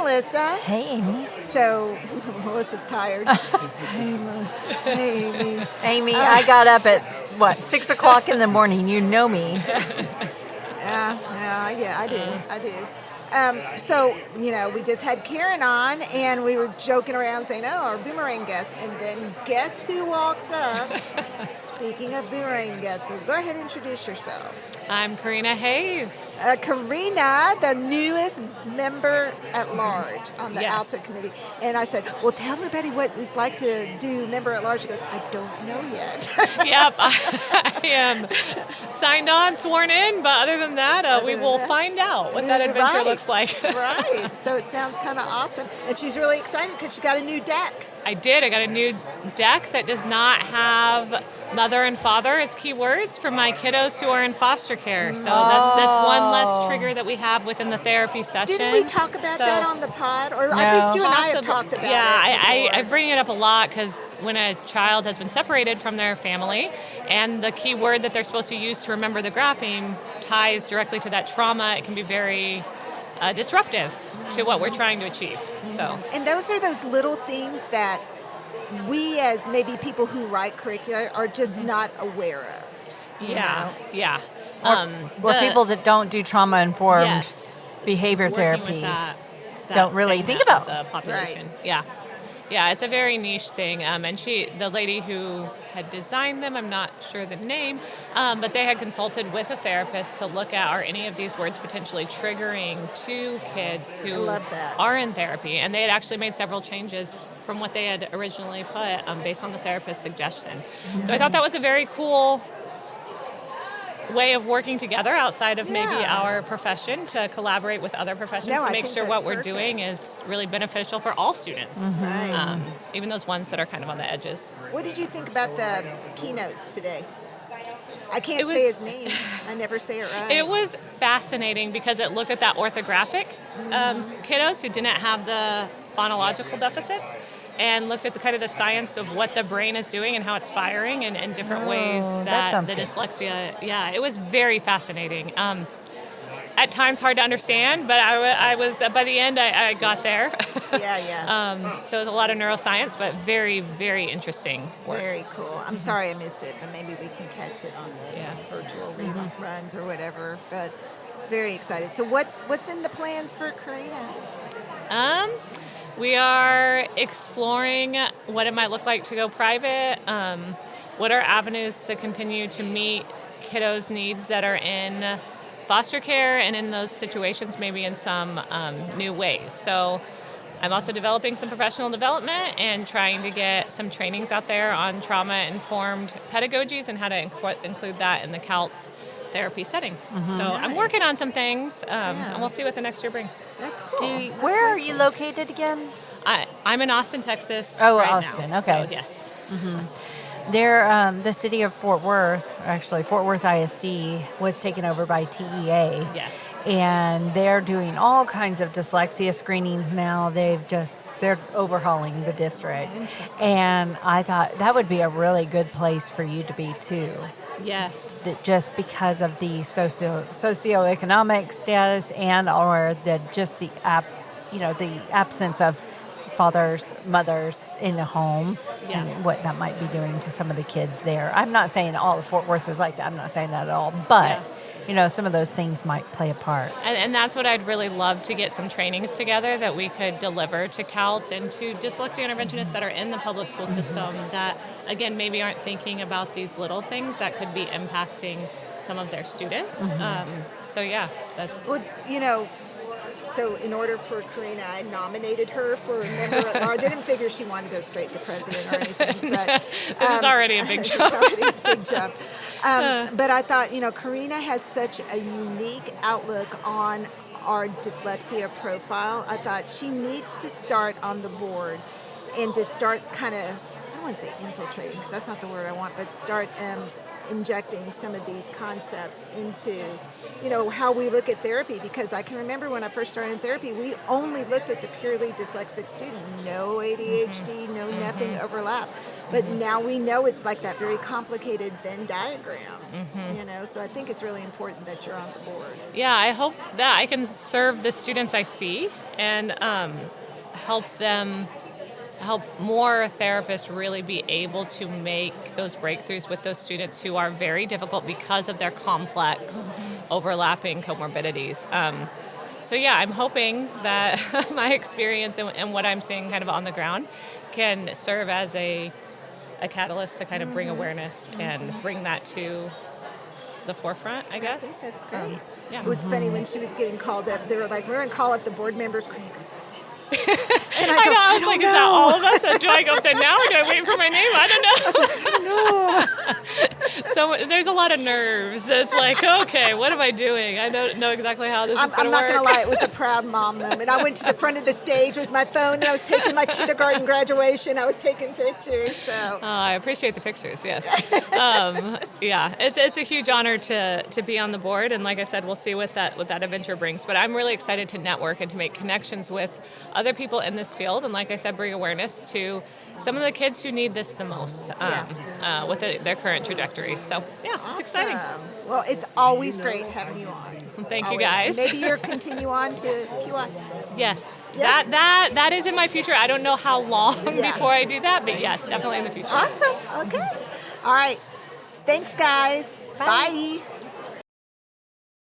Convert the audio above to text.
Melissa. Hey, Amy. So, Melissa's tired. Hey, Amy. Amy, I got up at, 6 o'clock in the morning. You know me. Yeah, I do. So, we just had Karen on, and we were joking around saying, oh, our boomerang guest. And then guess who walks up? Speaking of boomerang guests, so go ahead and introduce yourself. I'm Karena Hayes. Karena, the newest member at large on the Yes. ALTA committee. And I said, well, tell everybody what it's like to do member at large. She goes, I don't know yet. Yep, I am signed on, sworn in, but other than that, we will find out what that adventure Right. looks like. Right. So it sounds kind of awesome. And she's really excited because she got a new deck. I did. I got a new deck that does not have mother and father as keywords for my kiddos who are in foster care. So that's one less trigger that we have within the therapy session. Didn't we talk about that on the pod? Or at least you and I have talked about it. Yeah, I bring it up a lot because when a child has been separated from their family and the key word that they're supposed to use to remember the grapheme ties directly to that trauma, it can be very disruptive to what we're trying to achieve. So, and those are those little things that we as maybe people who write curricula are just not aware of. Yeah. Or people that don't do trauma-informed behavior Working therapy with that don't really think about the population. Right. Yeah, it's a very niche thing. And the lady who had designed them, I'm not sure the name, but they had consulted with a therapist to look at are any of these words potentially triggering to kids who are in therapy. And they had actually made several changes from what they had originally put based on the therapist's suggestion. Mm-hmm. So I thought that was a very cool way of working together outside of maybe our profession to collaborate with other professions to make sure what we're doing is really beneficial for all students, even those ones that are kind of on the edges. What did you think about the keynote today? I can't say his name. I never say it right. It was fascinating because it looked at that orthographic kiddos who didn't have the phonological deficits and looked at the kind of the science of what the brain is doing and how it's firing in different ways that the dyslexia. Yeah, it was very fascinating. At times hard to understand, but I was by the end I got there. So it was a lot of neuroscience, but very, very interesting work. Very cool. I'm sorry I missed it, but maybe we can catch it on the virtual runs or whatever. But very excited. So what's in the plans for Karena? We are exploring what it might look like to go private, what are avenues to continue to meet kiddos' needs that are in foster care and in those situations maybe in some new ways. So I'm also developing some professional development and trying to get some trainings out there on trauma-informed pedagogies and how to include that in the CALT therapy setting. So I'm working on some things, and we'll see what the next year brings. That's cool. Where are you located again? I'm in Austin, Texas. Austin. Now, okay. So, yes. They're, the city of Fort Worth, actually Fort Worth ISD, was taken over by TEA. Yes. And they're doing all kinds of dyslexia screenings now. They're overhauling the district. And I thought that would be a really good place for you to be too. Yes. That just because of the socioeconomic status or the absence of fathers, mothers in the home, and what that might be doing to some of the kids there. I'm not saying all of Fort Worth is like that. I'm not saying that at all. But, some of those things might play a part. And that's what I'd really love to get some trainings together that we could deliver to CALT and to dyslexia interventionists that are in the public school system that, again, maybe aren't thinking about these little things that could be impacting some of their students. That's... Well, so in order for Karena, I nominated her for a member at large. I didn't figure she wanted to go straight to president or anything. But this is already a big job. It's already a big job. But I thought, Karena has such a unique outlook on our dyslexia profile. I thought she needs to start on the board and just start kind of, I don't want to say infiltrating because that's not the word I want, but start injecting some of these concepts into, how we look at therapy. Because I can remember when I first started in therapy, we only looked at the purely dyslexic student, no ADHD, no nothing overlap. But now we know it's like that very complicated Venn diagram, so I think it's really important that you're on the board. Yeah, I hope that I can serve the students I see and help more therapists really be able to make those breakthroughs with those students who are very difficult because of their complex overlapping comorbidities. So yeah, I'm hoping that my experience and what I'm seeing kind of on the ground can serve as a catalyst to kind of bring awareness and bring that to the forefront, I guess. I think that's great. Yeah. It was funny when she was getting called up. They were like, we're going to call up the board members. And I was like, is that all of us? Do I go up there now or do I wait for my name? I don't know. So there's a lot of nerves. That's like, okay, what am I doing? I don't know exactly how this is going to work. I'm not going to lie, it was a proud mom moment. I went to the front of the stage with my phone and I was taking my kindergarten graduation. I was taking pictures. So I appreciate the pictures, yes. Yeah, it's a huge honor to be on the board. And like I said, we'll see what that adventure brings. But I'm really excited to network and to make connections with other people in this field, and like I said, bring awareness to some of the kids who need this the most with their current trajectories. So yeah, it's exciting. Well, it's always great having you on. Thank you guys. Maybe you'll continue on to QI. Yes, Yeah. that is in my future. I don't know how long before I do that, but yes, definitely in the future. Awesome. Okay. All right. Thanks, guys. Bye.